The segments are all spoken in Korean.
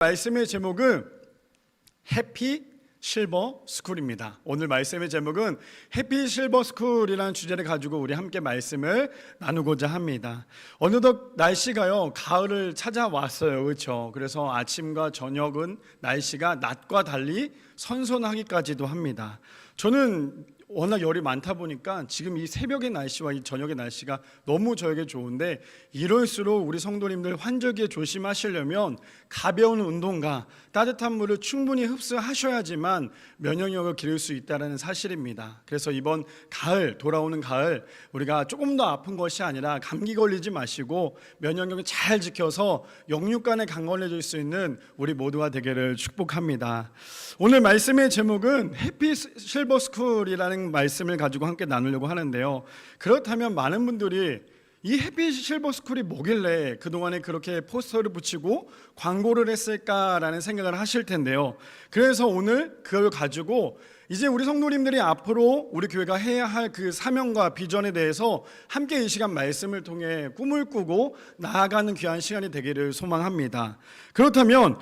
말씀의 제목은 해피 실버 스쿨입니다. 오늘 말씀의 제목은 해피 실버 스쿨이라는 주제를 가지고 우리 함께 말씀을 나누고자 합니다. 어느덧 날씨가요 가을을 찾아왔어요. 그렇죠? 그래서 아침과 저녁은 날씨가 낮과 달리 선선하기까지도 합니다. 저는 워낙 열이 많다 보니까 지금 이 새벽의 날씨와 이 저녁의 날씨가 너무 저에게 좋은데, 이럴수록 우리 성도님들 환절기에 조심하시려면 가벼운 운동과 따뜻한 물을 충분히 흡수하셔야지만 면역력을 기를 수 있다는 사실입니다. 그래서 이번 가을, 돌아오는 가을, 우리가 조금 더 아픈 것이 아니라 감기 걸리지 마시고 면역력을 잘 지켜서 영육간에 강건해질 수 있는 우리 모두가 되기를 축복합니다. 오늘 말씀의 제목은 해피 실버 스쿨이라는 말씀을 가지고 함께 나누려고 하는데요. 그렇다면 많은 분들이 이 해피 실버 스쿨이 뭐길래 그동안에 그렇게 포스터를 붙이고 광고를 했을까라는 생각을 하실 텐데요. 그래서 오늘 그걸 가지고 이제 우리 성도님들이 앞으로 우리 교회가 해야 할 그 사명과 비전에 대해서 함께 이 시간 말씀을 통해 꿈을 꾸고 나아가는 귀한 시간이 되기를 소망합니다. 그렇다면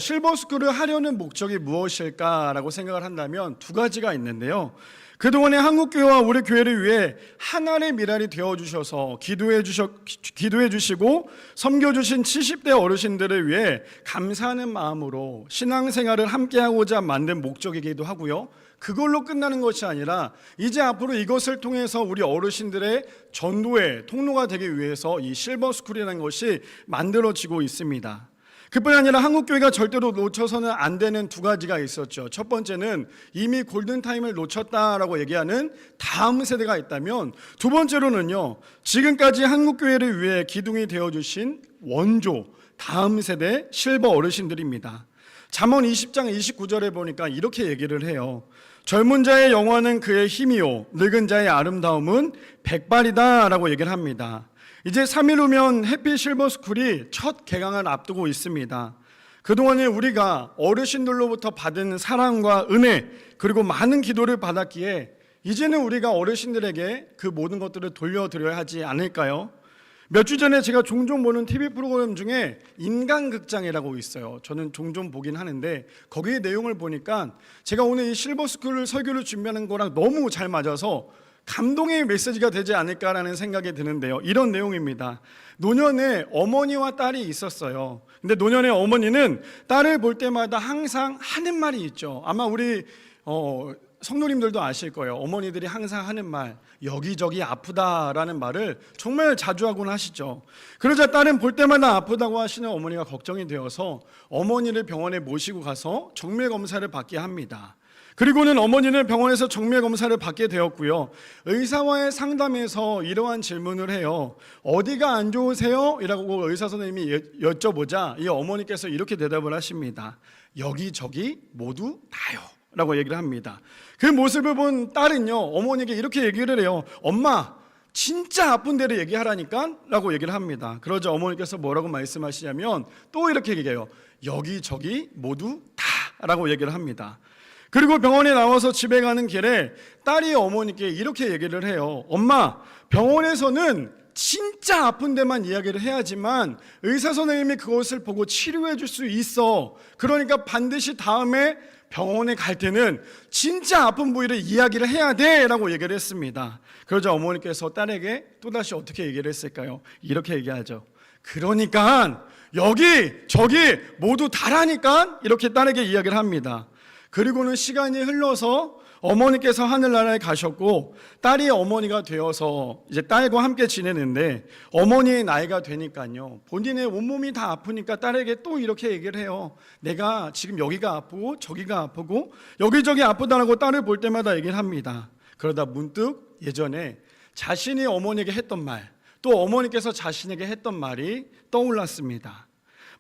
실버 스쿨을 하려는 목적이 무엇일까라고 생각을 한다면 두 가지가 있는데요. 그동안에 한국교회와 우리 교회를 위해 하나의 미랄이 되어주셔서 기도해 주시고 섬겨주신 70대 어르신들을 위해 감사하는 마음으로 신앙생활을 함께하고자 만든 목적이기도 하고요. 그걸로 끝나는 것이 아니라 이제 앞으로 이것을 통해서 우리 어르신들의 전도의 통로가 되기 위해서 이 실버스쿨이라는 것이 만들어지고 있습니다. 그뿐 아니라 한국교회가 절대로 놓쳐서는 안 되는 두 가지가 있었죠. 첫 번째는 이미 골든타임을 놓쳤다라고 얘기하는 다음 세대가 있다면, 두 번째로는요, 지금까지 한국교회를 위해 기둥이 되어주신 원조 다음 세대 실버 어르신들입니다. 잠언 20장 29절에 보니까 이렇게 얘기를 해요. 젊은 자의 영화는 그의 힘이요 늙은 자의 아름다움은 백발이다 라고 얘기를 합니다. 이제 3일 후면 해피 실버 스쿨이 첫 개강을 앞두고 있습니다. 그동안에 우리가 어르신들로부터 받은 사랑과 은혜, 그리고 많은 기도를 받았기에 이제는 우리가 어르신들에게 그 모든 것들을 돌려드려야 하지 않을까요? 몇 주 전에 제가 종종 보는 TV 프로그램 중에 인간극장이라고 있어요. 저는 종종 보긴 하는데 거기에 내용을 보니까 제가 오늘 이 실버스쿨 설교를 준비하는 거랑 너무 잘 맞아서 감동의 메시지가 되지 않을까라는 생각이 드는데요. 이런 내용입니다. 노년에 어머니와 딸이 있었어요. 근데 노년의 어머니는 딸을 볼 때마다 항상 하는 말이 있죠. 아마 우리 성도님들도 아실 거예요. 어머니들이 항상 하는 말, 여기저기 아프다라는 말을 정말 자주 하곤 하시죠. 그러자 딸은 볼 때마다 아프다고 하시는 어머니가 걱정이 되어서 어머니를 병원에 모시고 가서 정밀 검사를 받게 합니다. 그리고는 어머니는 병원에서 정밀 검사를 받게 되었고요. 의사와의 상담에서 이러한 질문을 해요. 어디가 안 좋으세요? 이라고 의사 선생님이 여쭤보자 이 어머니께서 이렇게 대답을 하십니다. 여기저기 모두 다요 라고 얘기를 합니다. 그 모습을 본 딸은요, 어머니에게 이렇게 얘기를 해요. 엄마, 진짜 아픈 데를 얘기하라니까 라고 얘기를 합니다. 그러자 어머니께서 뭐라고 말씀하시냐면 또 이렇게 얘기해요. 여기저기 모두 다 라고 얘기를 합니다. 그리고 병원에 나와서 집에 가는 길에 딸이 어머니께 이렇게 얘기를 해요. 엄마, 병원에서는 진짜 아픈 데만 이야기를 해야지만 의사 선생님이 그것을 보고 치료해 줄 수 있어. 그러니까 반드시 다음에 병원에 갈 때는 진짜 아픈 부위를 이야기를 해야 돼 라고 얘기를 했습니다. 그러자 어머니께서 딸에게 또다시 어떻게 얘기를 했을까요? 이렇게 얘기하죠. 그러니까 여기 저기 모두 다라니까 이렇게 딸에게 이야기를 합니다. 그리고는 시간이 흘러서 어머니께서 하늘나라에 가셨고 딸이 어머니가 되어서 이제 딸과 함께 지내는데, 어머니의 나이가 되니까요, 본인의 온몸이 다 아프니까 딸에게 또 이렇게 얘기를 해요. 내가 지금 여기가 아프고 저기가 아프고 여기저기 아프다라고 딸을 볼 때마다 얘기를 합니다. 그러다 문득 예전에 자신이 어머니에게 했던 말, 또 어머니께서 자신에게 했던 말이 떠올랐습니다.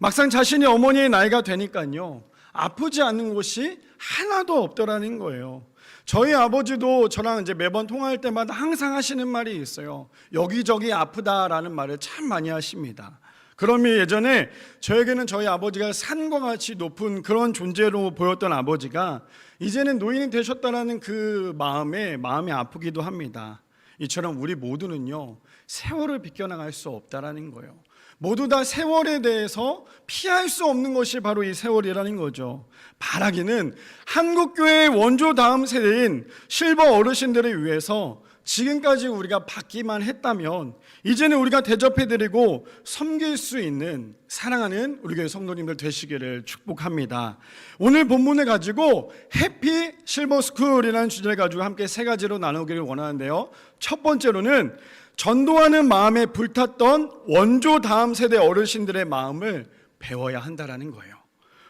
막상 자신이 어머니의 나이가 되니까요, 아프지 않는 곳이 하나도 없더라는 거예요. 저희 아버지도 저랑 이제 매번 통화할 때마다 항상 하시는 말이 있어요. 여기저기 아프다라는 말을 참 많이 하십니다. 그러면 예전에 저에게는 저희 아버지가 산과 같이 높은 그런 존재로 보였던 아버지가 이제는 노인이 되셨다라는 그 마음이 아프기도 합니다. 이처럼 우리 모두는요, 세월을 비껴나갈 수 없다라는 거예요. 모두 다 세월에 대해서 피할 수 없는 것이 바로 이 세월이라는 거죠. 바라기는 한국교회의 원조 다음 세대인 실버 어르신들을 위해서 지금까지 우리가 받기만 했다면 이제는 우리가 대접해드리고 섬길 수 있는 사랑하는 우리 교회 성도님들 되시기를 축복합니다. 오늘 본문을 가지고 해피 실버 스쿨이라는 주제를 가지고 함께 세 가지로 나누기를 원하는데요. 첫 번째로는 전도하는 마음에 불탔던 원조 다음 세대 어르신들의 마음을 배워야 한다라는 거예요.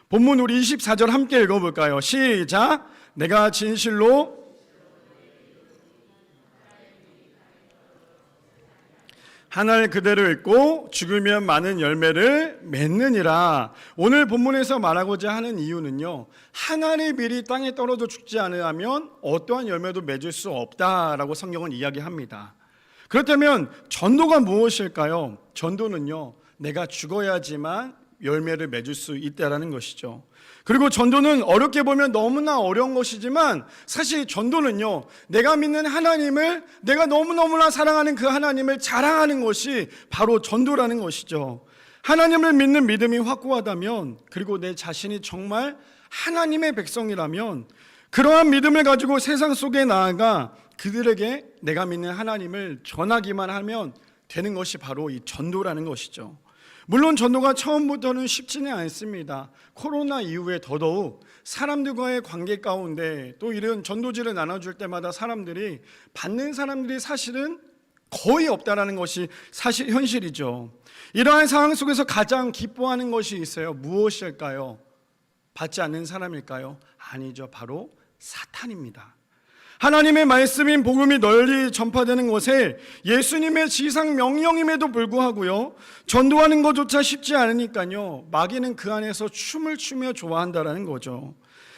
본문 우리 24절 함께 읽어볼까요? 시작! 내가 진실로 하늘 그대로 읽고 죽으면 많은 열매를 맺느니라. 오늘 본문에서 말하고자 하는 이유는요, 하나의 밀이 땅에 떨어져 죽지 않으면 어떠한 열매도 맺을 수 없다라고 성경은 이야기합니다. 그렇다면 전도가 무엇일까요? 전도는요, 내가 죽어야지만 열매를 맺을 수 있다라는 것이죠. 그리고 전도는 어렵게 보면 너무나 어려운 것이지만 사실 전도는요, 내가 믿는 하나님을, 내가 너무너무나 사랑하는 그 하나님을 자랑하는 것이 바로 전도라는 것이죠. 하나님을 믿는 믿음이 확고하다면, 그리고 내 자신이 정말 하나님의 백성이라면 그러한 믿음을 가지고 세상 속에 나아가 그들에게 내가 믿는 하나님을 전하기만 하면 되는 것이 바로 이 전도라는 것이죠. 물론 전도가 처음부터는 쉽지는 않습니다. 코로나 이후에 더더욱 사람들과의 관계 가운데 또 이런 전도지를 나눠줄 때마다 사람들이 받는 사람들이 사실은 거의 없다라는 것이 사실 현실이죠. 이러한 상황 속에서 가장 기뻐하는 것이 있어요. 무엇일까요? 받지 않는 사람일까요? 아니죠. 바로 사탄입니다. 하나님의 말씀인 복음이 널리 전파되는 곳에 예수님의 지상 명령임에도 불구하고요, 전도하는 것조차 쉽지 않으니까요, 마귀는 그 안에서 춤을 추며 좋아한다라는 거죠.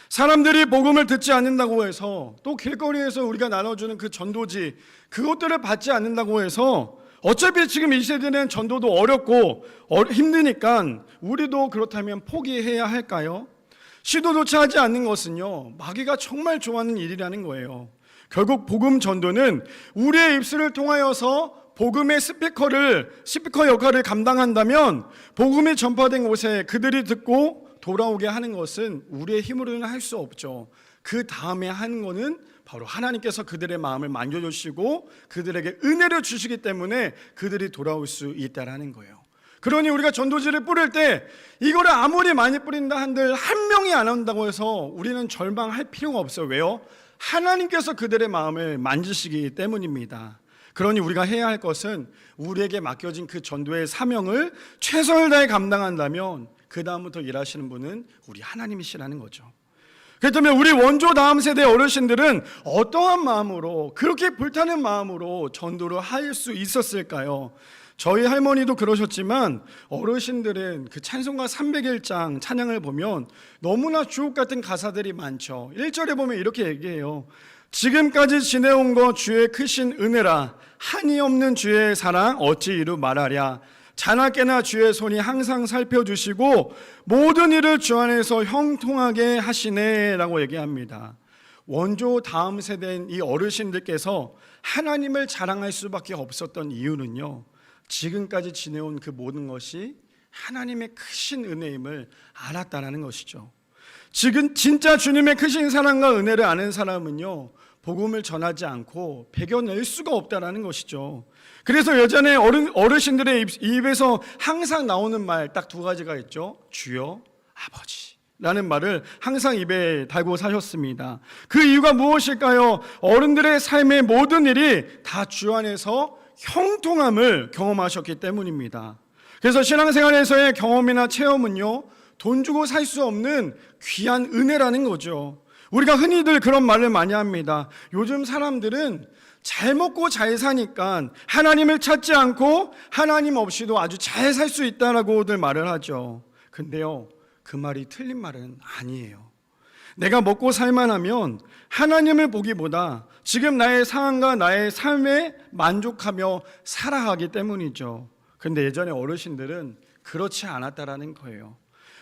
사람들이 복음을 듣지 않는다고 해서, 또 길거리에서 우리가 나눠주는 그 전도지, 그것들을 받지 않는다고 해서 어차피 지금 이 세대는 전도도 어렵고 힘드니까 우리도 그렇다면 포기해야 할까요? 시도조차 하지 않는 것은요, 마귀가 정말 좋아하는 일이라는 거예요. 결국 복음 전도는 우리의 입술을 통하여서 복음의 스피커 역할을 감당한다면 복음이 전파된 곳에 그들이 듣고 돌아오게 하는 것은 우리의 힘으로는 할 수 없죠. 그 다음에 하는 것은 바로 하나님께서 그들의 마음을 만져주시고 그들에게 은혜를 주시기 때문에 그들이 돌아올 수 있다라는 거예요. 그러니 우리가 전도지를 뿌릴 때 이거를 아무리 많이 뿌린다 한들 한 명이 안 한다고 해서 우리는 절망할 필요가 없어요. 왜요? 하나님께서 그들의 마음을 만지시기 때문입니다. 그러니 우리가 해야 할 것은 우리에게 맡겨진 그 전도의 사명을 최선을 다해 감당한다면 그 다음부터 일하시는 분은 우리 하나님이시라는 거죠. 그렇다면 우리 원조 다음 세대 어르신들은 어떠한 마음으로, 그렇게 불타는 마음으로 전도를 할 수 있었을까요? 저희 할머니도 그러셨지만 어르신들은 그 찬송가 301장 찬양을 보면 너무나 주옥 같은 가사들이 많죠. 1절에 보면 이렇게 얘기해요. 지금까지 지내온 것 주의 크신 은혜라, 한이 없는 주의 사랑 어찌 이루 말하랴. 자나깨나 주의 손이 항상 살펴주시고 모든 일을 주 안에서 형통하게 하시네 라고 얘기합니다. 원조 다음 세대인 이 어르신들께서 하나님을 자랑할 수밖에 없었던 이유는요, 지금까지 지내온 그 모든 것이 하나님의 크신 은혜임을 알았다는 것이죠. 지금 진짜 주님의 크신 사랑과 은혜를 아는 사람은요, 복음을 전하지 않고 배겨낼 수가 없다는 것이죠. 그래서 예전에 어르신들의 입에서 항상 나오는 말 딱 두 가지가 있죠. 주여, 아버지 라는 말을 항상 입에 달고 사셨습니다. 그 이유가 무엇일까요? 어른들의 삶의 모든 일이 다 주 안에서 형통함을 경험하셨기 때문입니다. 그래서 신앙생활에서의 경험이나 체험은요, 돈 주고 살 수 없는 귀한 은혜라는 거죠. 우리가 흔히들 그런 말을 많이 합니다. 요즘 사람들은 잘 먹고 잘 사니까 하나님을 찾지 않고 하나님 없이도 아주 잘 살 수 있다라고들 말을 하죠. 근데요, 그 말이 틀린 말은 아니에요. 내가 먹고 살만하면 하나님을 보기보다 지금 나의 상황과 나의 삶에 만족하며 살아가기 때문이죠. 근데 예전에 어르신들은 그렇지 않았다라는 거예요.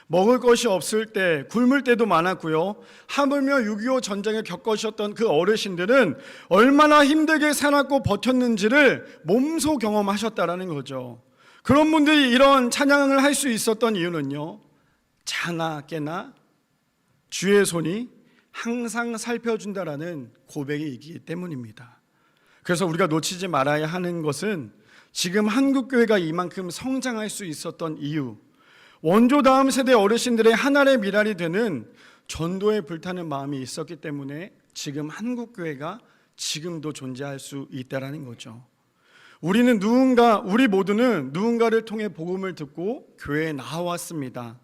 먹을 것이 없을 때, 굶을 때도 많았고요. 하물며 6.25 전쟁을 겪으셨던 그 어르신들은 얼마나 힘들게 살았고 버텼는지를 몸소 경험하셨다라는 거죠. 그런 분들이 이런 찬양을 할 수 있었던 이유는요, 자나 깨나 주의 손이 항상 살펴준다라는 고백이 있기 때문입니다. 그래서 우리가 놓치지 말아야 하는 것은 지금 한국교회가 이만큼 성장할 수 있었던 이유, 원조 다음 세대 어르신들의 하나의 미랄이 되는 전도에 불타는 마음이 있었기 때문에 지금 한국교회가 지금도 존재할 수 있다는 거죠. 우리 모두는 누군가를 통해 복음을 듣고 교회에 나왔습니다.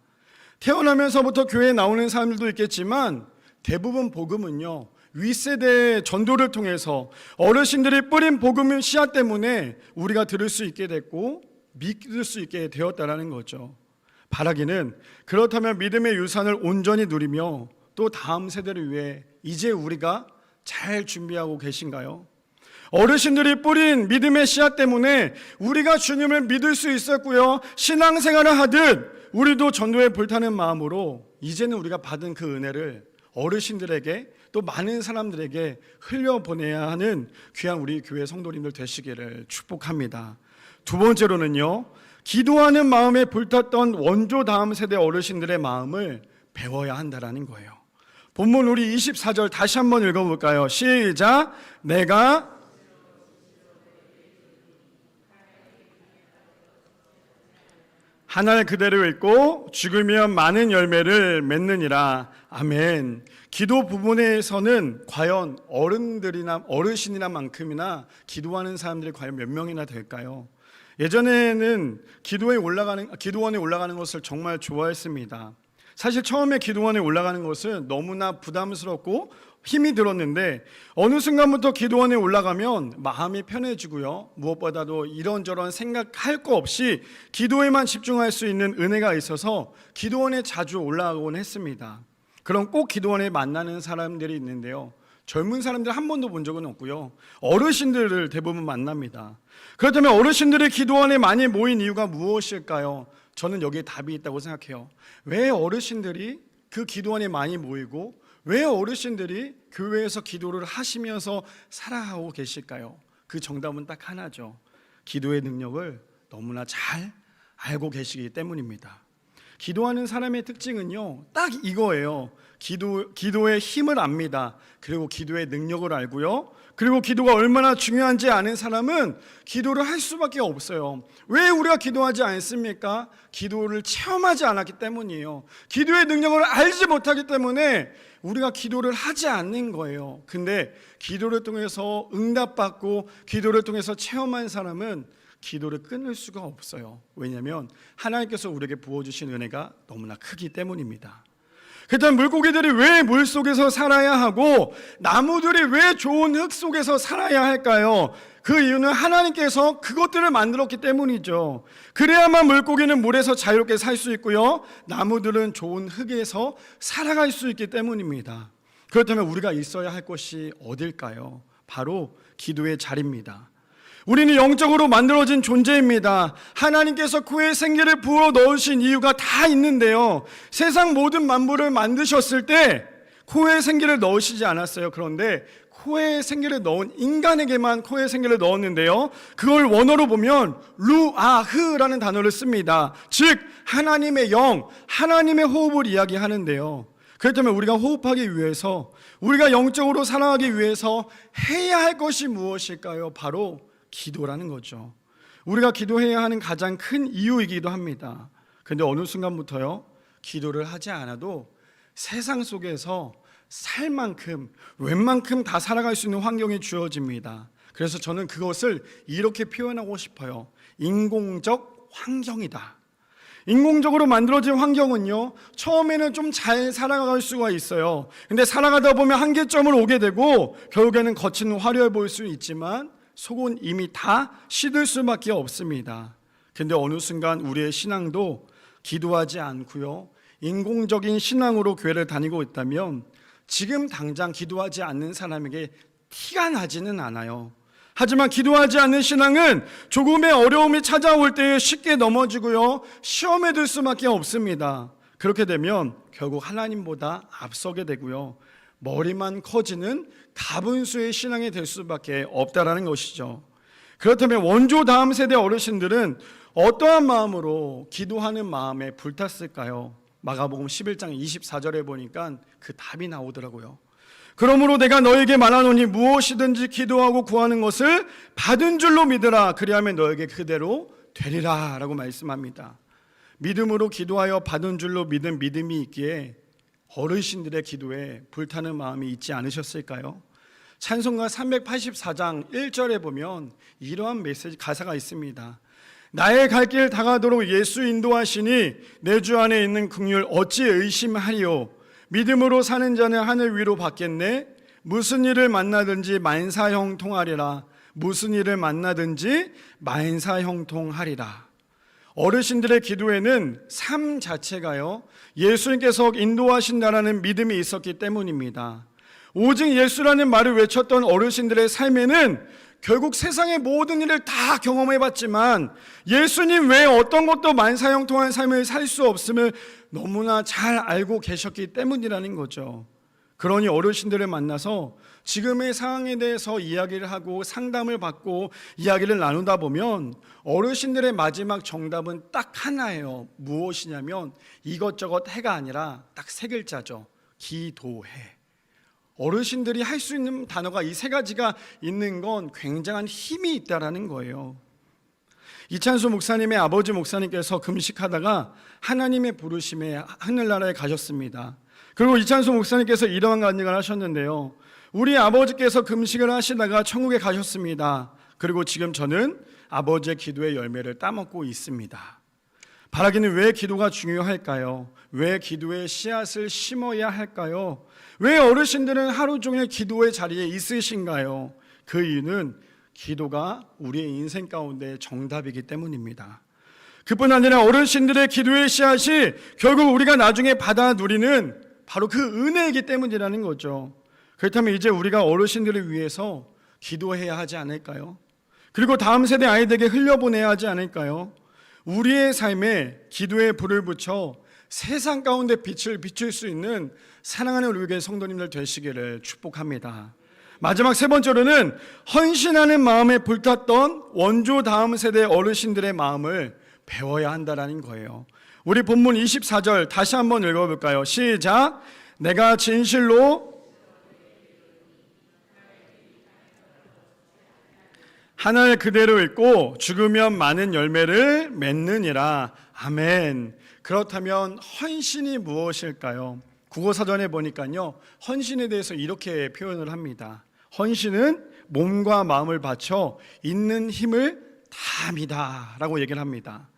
태어나면서부터 교회에 나오는 사람들도 있겠지만 대부분 복음은요, 윗세대의 전도를 통해서 어르신들이 뿌린 복음의 씨앗 때문에 우리가 들을 수 있게 됐고 믿을 수 있게 되었다는 거죠. 바라기는 그렇다면 믿음의 유산을 온전히 누리며 또 다음 세대를 위해 이제 우리가 잘 준비하고 계신가요? 어르신들이 뿌린 믿음의 씨앗 때문에 우리가 주님을 믿을 수 있었고요, 신앙생활을 하듯 우리도 전도에 불타는 마음으로 이제는 우리가 받은 그 은혜를 어르신들에게 또 많은 사람들에게 흘려보내야 하는 귀한 우리 교회 성도님들 되시기를 축복합니다. 두 번째로는요, 기도하는 마음에 불탔던 원조 다음 세대 어르신들의 마음을 배워야 한다는 거예요. 본문 우리 24절 다시 한번 읽어볼까요? 시작. 내가 한 알 그대로 읽고 죽으면 많은 열매를 맺느니라. 아멘. 기도 부분에서는 과연 어르신이나 만큼이나 기도하는 사람들이 과연 몇 명이나 될까요? 예전에는 기도원에 올라가는 것을 정말 좋아했습니다. 사실 처음에 기도원에 올라가는 것은 너무나 부담스럽고 힘이 들었는데 어느 순간부터 기도원에 올라가면 마음이 편해지고요, 무엇보다도 이런저런 생각할 거 없이 기도에만 집중할 수 있는 은혜가 있어서 기도원에 자주 올라가곤 했습니다. 그럼 꼭 기도원에 만나는 사람들이 있는데요, 젊은 사람들 한 번도 본 적은 없고요, 어르신들을 대부분 만납니다. 그렇다면 어르신들이 기도원에 많이 모인 이유가 무엇일까요? 저는 여기에 답이 있다고 생각해요. 왜 어르신들이 그 기도원에 많이 모이고 왜 어르신들이 교회에서 기도를 하시면서 살아가고 계실까요? 그 정답은 딱 하나죠. 기도의 능력을 너무나 잘 알고 계시기 때문입니다. 기도하는 사람의 특징은요, 딱 이거예요. 기도의 힘을 압니다. 그리고 기도의 능력을 알고요, 그리고 기도가 얼마나 중요한지 아는 사람은 기도를 할 수밖에 없어요. 왜 우리가 기도하지 않습니까? 기도를 체험하지 않았기 때문이에요. 기도의 능력을 알지 못하기 때문에 우리가 기도를 하지 않는 거예요. 근데 기도를 통해서 응답받고 기도를 통해서 체험한 사람은 기도를 끊을 수가 없어요. 왜냐하면 하나님께서 우리에게 부어주신 은혜가 너무나 크기 때문입니다. 그렇다면 물고기들이 왜 물속에서 살아야 하고 나무들이 왜 좋은 흙 속에서 살아야 할까요? 그 이유는 하나님께서 그것들을 만들었기 때문이죠. 그래야만 물고기는 물에서 자유롭게 살 수 있고요, 나무들은 좋은 흙에서 살아갈 수 있기 때문입니다. 그렇다면 우리가 있어야 할 곳이 어딜까요? 바로 기도의 자리입니다. 우리는 영적으로 만들어진 존재입니다. 하나님께서 코에 생기를 부어 넣으신 이유가 다 있는데요, 세상 모든 만물을 만드셨을 때 코에 생기를 넣으시지 않았어요. 그런데 코에 생기를 넣은 인간에게만 코에 생기를 넣었는데요, 그걸 원어로 보면 루아흐라는 단어를 씁니다. 즉 하나님의 영, 하나님의 호흡을 이야기하는데요, 그렇다면 우리가 호흡하기 위해서, 우리가 영적으로 살아가기 위해서 해야 할 것이 무엇일까요? 바로 기도라는 거죠. 우리가 기도해야 하는 가장 큰 이유이기도 합니다. 그런데 어느 순간부터요, 기도를 하지 않아도 세상 속에서 살 만큼 웬만큼 다 살아갈 수 있는 환경이 주어집니다. 그래서 저는 그것을 이렇게 표현하고 싶어요. 인공적 환경이다. 인공적으로 만들어진 환경은요, 처음에는 좀 잘 살아갈 수가 있어요. 근데 살아가다 보면 한계점을 오게 되고 결국에는 겉은 화려해 보일 수 있지만 속은 이미 다 시들 수밖에 없습니다. 근데 어느 순간 우리의 신앙도 기도하지 않고요, 인공적인 신앙으로 교회를 다니고 있다면 지금 당장 기도하지 않는 사람에게 티가 나지는 않아요. 하지만 기도하지 않는 신앙은 조금의 어려움이 찾아올 때에 쉽게 넘어지고요, 시험에 들 수밖에 없습니다. 그렇게 되면 결국 하나님보다 앞서게 되고요, 머리만 커지는 다분수의 신앙이 될 수밖에 없다라는 것이죠. 그렇다면 원조 다음 세대 어르신들은 어떠한 마음으로 기도하는 마음에 불탔을까요? 마가복음 11장 24절에 보니까 그 답이 나오더라고요. 그러므로 내가 너에게 말하노니 무엇이든지 기도하고 구하는 것을 받은 줄로 믿으라. 그리하면 너에게 그대로 되리라 라고 말씀합니다. 믿음으로 기도하여 받은 줄로 믿은 믿음이 있기에 어르신들의 기도에 불타는 마음이 있지 않으셨을까요? 찬송가 384장 1절에 보면 이러한 메시지 가사가 있습니다. 나의 갈 길 다가도록 예수 인도하시니 내 주 안에 있는 긍휼 어찌 의심하리요. 믿음으로 사는 자는 하늘 위로 받겠네. 무슨 일을 만나든지 만사형통하리라. 무슨 일을 만나든지 만사형통하리라. 어르신들의 기도에는 삶 자체가요, 예수님께서 인도하신다라는 믿음이 있었기 때문입니다. 오직 예수라는 말을 외쳤던 어르신들의 삶에는 결국 세상의 모든 일을 다 경험해봤지만 예수님 외에 어떤 것도 만사형통한 삶을 살 수 없음을 너무나 잘 알고 계셨기 때문이라는 거죠. 그러니 어르신들을 만나서 지금의 상황에 대해서 이야기를 하고 상담을 받고 이야기를 나누다 보면 어르신들의 마지막 정답은 딱 하나예요. 무엇이냐면 이것저것 해가 아니라 딱 세 글자죠. 기도해. 어르신들이 할 수 있는 단어가 이 세 가지가 있는 건 굉장한 힘이 있다라는 거예요. 이찬수 목사님의 아버지 목사님께서 금식하다가 하나님의 부르심에 하늘나라에 가셨습니다. 그리고 이찬수 목사님께서 이러한 간증을 하셨는데요. 우리 아버지께서 금식을 하시다가 천국에 가셨습니다. 그리고 지금 저는 아버지의 기도의 열매를 따먹고 있습니다. 바라기는 왜 기도가 중요할까요? 왜 기도의 씨앗을 심어야 할까요? 왜 어르신들은 하루 종일 기도의 자리에 있으신가요? 그 이유는 기도가 우리의 인생 가운데 정답이기 때문입니다. 그뿐 아니라 어르신들의 기도의 씨앗이 결국 우리가 나중에 받아 누리는 바로 그 은혜이기 때문이라는 거죠. 그렇다면 이제 우리가 어르신들을 위해서 기도해야 하지 않을까요? 그리고 다음 세대 아이들에게 흘려보내야 하지 않을까요? 우리의 삶에 기도의 불을 붙여 세상 가운데 빛을 비출 수 있는 사랑하는 우리 교회 성도님들 되시기를 축복합니다. 마지막 세 번째로는 헌신하는 마음에 불탔던 원조 다음 세대 어르신들의 마음을 배워야 한다는 거예요. 우리 본문 24절 다시 한번 읽어볼까요? 시작. 내가 진실로 하늘 그대로 있고 죽으면 많은 열매를 맺느니라. 아멘. 그렇다면 헌신이 무엇일까요? 국어사전에 보니까요, 헌신에 대해서 이렇게 표현을 합니다. 헌신은 몸과 마음을 바쳐 있는 힘을 다합니다 라고 얘기를 합니다.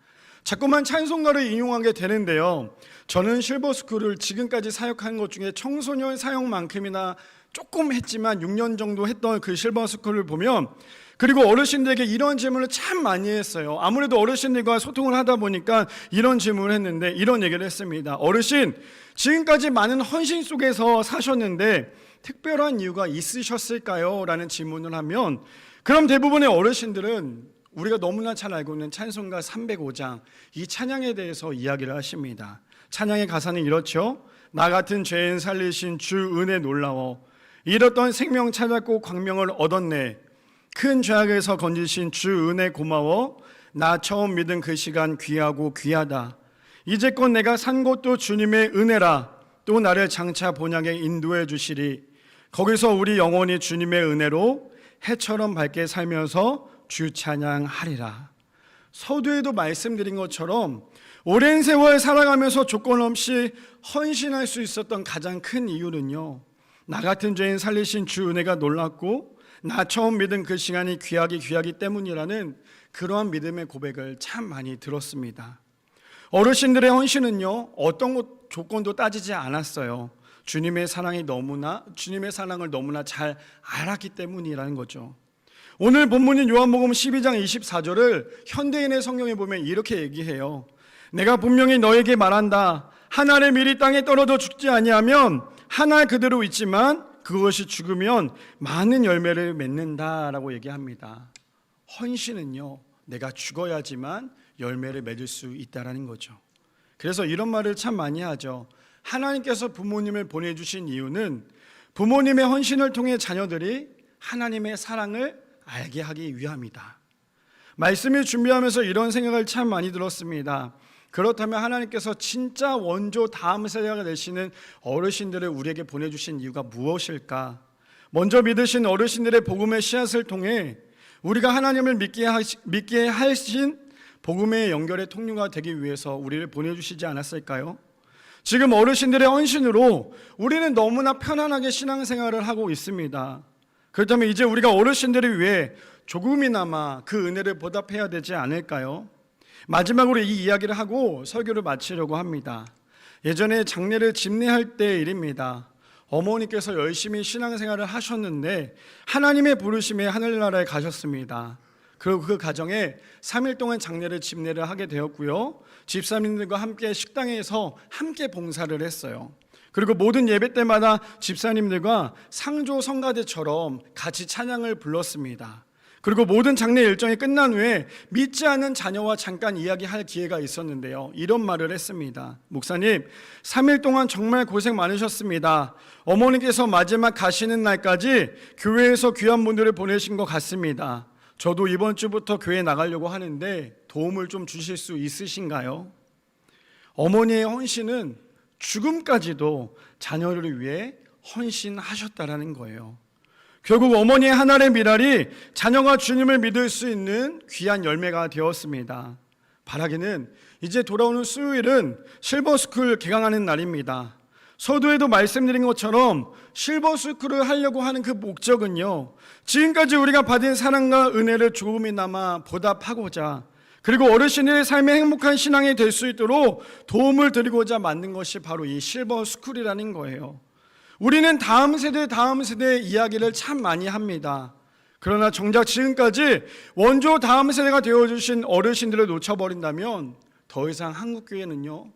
자꾸만 찬송가를 인용하게 되는데요, 저는 실버스쿨을 지금까지 사역한 것 중에 청소년 사역만큼이나 조금 했지만 6년 정도 했던 그 실버스쿨을 보면, 그리고 어르신들에게 이런 질문을 참 많이 했어요. 아무래도 어르신들과 소통을 하다 보니까 이런 질문을 했는데 이런 얘기를 했습니다. 어르신, 지금까지 많은 헌신 속에서 사셨는데 특별한 이유가 있으셨을까요? 라는 질문을 하면, 그럼 대부분의 어르신들은 우리가 너무나 잘 알고 있는 찬송가 305장 이 찬양에 대해서 이야기를 하십니다. 찬양의 가사는 이렇죠. 나 같은 죄인 살리신 주 은혜 놀라워 잃었던 생명 찾았고 광명을 얻었네. 큰 죄악에서 건지신 주 은혜 고마워. 나 처음 믿은 그 시간 귀하고 귀하다. 이제껏 내가 산 곳도 주님의 은혜라. 또 나를 장차 본향에 인도해 주시리. 거기서 우리 영혼이 주님의 은혜로 해처럼 밝게 살면서 주 찬양하리라. 서두에도 말씀드린 것처럼 오랜 세월 살아가면서 조건 없이 헌신할 수 있었던 가장 큰 이유는요, 나 같은 죄인 살리신 주 은혜가 놀랍고 나 처음 믿은 그 시간이 귀하기 때문이라는 그러한 믿음의 고백을 참 많이 들었습니다. 어르신들의 헌신은요, 어떤 조건도 따지지 않았어요. 주님의 사랑을 너무나 잘 알았기 때문이라는 거죠. 오늘 본문인 요한복음 12장 24절을 현대인의 성경에 보면 이렇게 얘기해요. 내가 분명히 너에게 말한다. 한 알의 밀이 땅에 떨어져 죽지 아니하면 한 알 그대로 있지만 그것이 죽으면 많은 열매를 맺는다라고 얘기합니다. 헌신은요, 내가 죽어야지만 열매를 맺을 수 있다라는 거죠. 그래서 이런 말을 참 많이 하죠. 하나님께서 부모님을 보내주신 이유는 부모님의 헌신을 통해 자녀들이 하나님의 사랑을 알게 하기 위함이다. 말씀을 준비하면서 이런 생각을 참 많이 들었습니다. 그렇다면 하나님께서 진짜 원조 다음 세대가 되시는 어르신들을 우리에게 보내주신 이유가 무엇일까? 먼저 믿으신 어르신들의 복음의 씨앗을 통해 우리가 하나님을 믿게 하신 복음의 연결의 통로가 되기 위해서 우리를 보내주시지 않았을까요? 지금 어르신들의 헌신으로 우리는 너무나 편안하게 신앙생활을 하고 있습니다. 그렇다면 이제 우리가 어르신들을 위해 조금이나마 그 은혜를 보답해야 되지 않을까요? 마지막으로 이 이야기를 하고 설교를 마치려고 합니다. 예전에 장례를 집례할 때 일입니다. 어머니께서 열심히 신앙생활을 하셨는데 하나님의 부르심에 하늘나라에 가셨습니다. 그리고 그 가정에 3일 동안 장례를 집례를 하게 되었고요. 집사님들과 함께 식당에서 함께 봉사를 했어요. 그리고 모든 예배 때마다 집사님들과 상조 성가대처럼 같이 찬양을 불렀습니다. 그리고 모든 장례 일정이 끝난 후에 믿지 않는 자녀와 잠깐 이야기할 기회가 있었는데요. 이런 말을 했습니다. 목사님, 3일 동안 정말 고생 많으셨습니다. 어머니께서 마지막 가시는 날까지 교회에서 귀한 분들을 보내신 것 같습니다. 저도 이번 주부터 교회 나가려고 하는데 도움을 좀 주실 수 있으신가요? 어머니의 헌신은 죽음까지도 자녀를 위해 헌신하셨다라는 거예요. 결국 어머니의 하나의 미랄이 자녀가 주님을 믿을 수 있는 귀한 열매가 되었습니다. 바라기는 이제 돌아오는 수요일은 실버스쿨 개강하는 날입니다. 서두에도 말씀드린 것처럼 실버스쿨을 하려고 하는 그 목적은요, 지금까지 우리가 받은 사랑과 은혜를 조금이나마 보답하고자, 그리고 어르신들의 삶의 행복한 신앙이 될 수 있도록 도움을 드리고자 만든 것이 바로 이 실버스쿨이라는 거예요. 우리는 다음 세대의 이야기를 참 많이 합니다. 그러나 정작 지금까지 원조 다음 세대가 되어주신 어르신들을 놓쳐버린다면 더 이상 한국교회는요,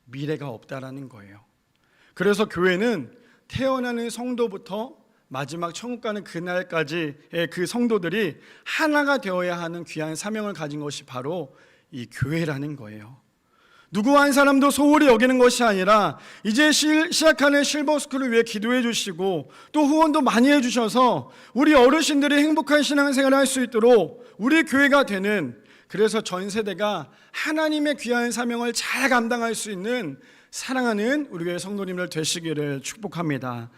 미래가 없다라는 거예요. 그래서 교회는 태어나는 성도부터 마지막 천국 가는 그날까지의 그 성도들이 하나가 되어야 하는 귀한 사명을 가진 것이 바로 이 교회라는 거예요. 누구 한 사람도 소홀히 여기는 것이 아니라 이제 시작하는 실버스쿨을 위해 기도해 주시고 또 후원도 많이 해주셔서 우리 어르신들이 행복한 신앙생활을 할 수 있도록 우리 교회가 되는, 그래서 전 세대가 하나님의 귀한 사명을 잘 감당할 수 있는 사랑하는 우리 교회 성도님들 되시기를 축복합니다.